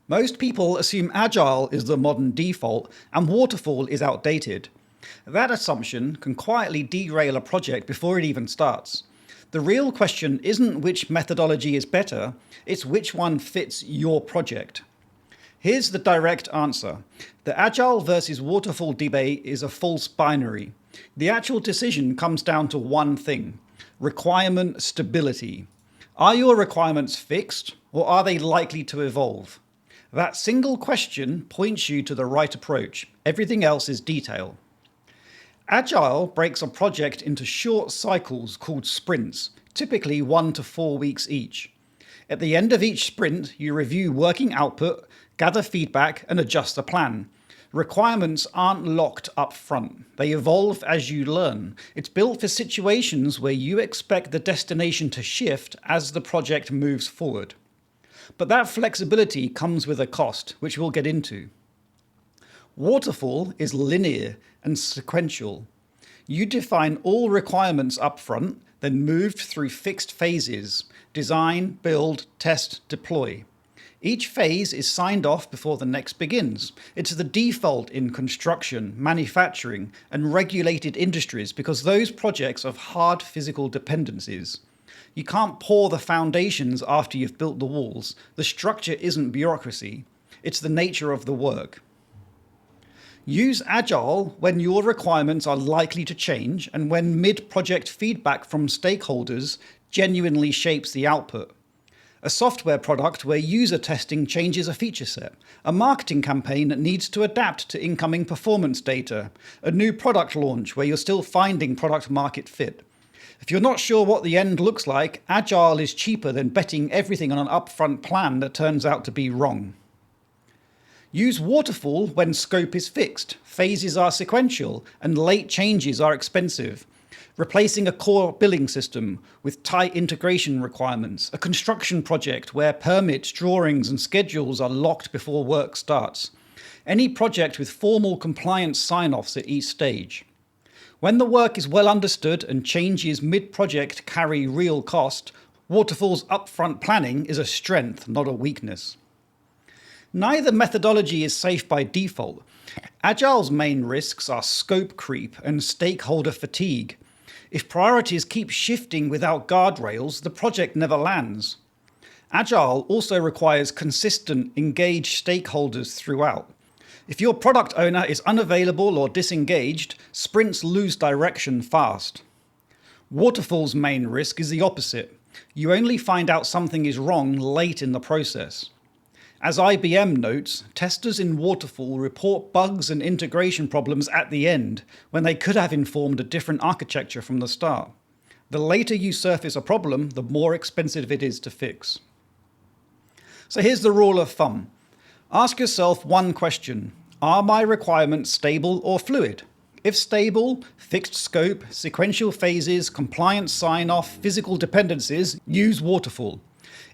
Most people assume Agile is the modern default and Waterfall is outdated. That assumption can quietly derail a project before it even starts. The real question isn't which methodology is better, it's which one fits your project. Here's the direct answer. The Agile versus Waterfall debate is a false binary. The actual decision comes down to one thing: requirement stability. Are your requirements fixed, or are they likely to evolve? That single question points you to the right approach. Everything else is detail. Agile breaks a project into short cycles called sprints, typically 1 to 4 weeks each. At the end of each sprint, you review working output, gather feedback, and adjust the plan. Requirements aren't locked up front. They evolve as you learn. It's built for situations where you expect the destination to shift as the project moves forward. But that flexibility comes with a cost, which we'll get into. Waterfall is linear and sequential. You define all requirements up front, then move through fixed phases: design, build, test, deploy. Each phase is signed off before the next begins. It's the default in construction, manufacturing, and regulated industries because those projects have hard physical dependencies. You can't pour the foundations after you've built the walls. The structure isn't bureaucracy. It's the nature of the work. Use Agile when your requirements are likely to change and when mid-project feedback from stakeholders genuinely shapes the output. A software product where user testing changes a feature set, a marketing campaign that needs to adapt to incoming performance data, a new product launch where you're still finding product market fit. If you're not sure what the end looks like, Agile is cheaper than betting everything on an upfront plan that turns out to be wrong. Use Waterfall when scope is fixed, phases are sequential, and late changes are expensive. Replacing a core billing system with tight integration requirements, a construction project where permits, drawings, and schedules are locked before work starts. Any project with formal compliance sign-offs at each stage. When the work is well understood and changes mid-project carry real cost, Waterfall's upfront planning is a strength, not a weakness. Neither methodology is safe by default. Agile's main risks are scope creep and stakeholder fatigue. If priorities keep shifting without guardrails, the project never lands. Agile also requires consistent, engaged stakeholders throughout. If your product owner is unavailable or disengaged, sprints lose direction fast. Waterfall's main risk is the opposite. You only find out something is wrong late in the process. As IBM notes, testers in Waterfall report bugs and integration problems at the end, when they could have informed a different architecture from the start. The later you surface a problem, the more expensive it is to fix. So here's the rule of thumb. Ask yourself one question: are my requirements stable or fluid? If stable, fixed scope, sequential phases, compliance sign-off, physical dependencies, use Waterfall.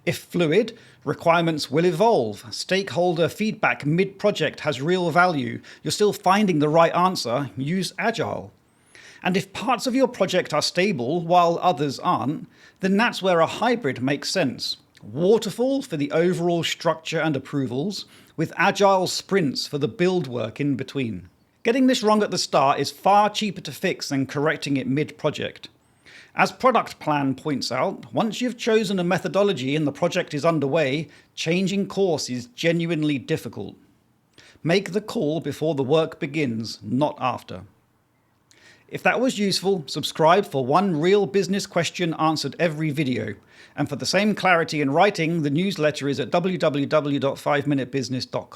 If fluid, requirements will evolve. Stakeholder feedback mid-project has real value. You're still finding the right answer. Use Agile. And if parts of your project are stable while others aren't, then that's where a hybrid makes sense. Waterfall for the overall structure and approvals, with Agile sprints for the build work in between. Getting this wrong at the start is far cheaper to fix than correcting it mid-project. As Product Plan points out, once you've chosen a methodology and the project is underway, changing course is genuinely difficult. Make the call before the work begins, not after. If that was useful, subscribe for one real business question answered every video. And for the same clarity in writing, the newsletter is at www.5minutebusiness.com.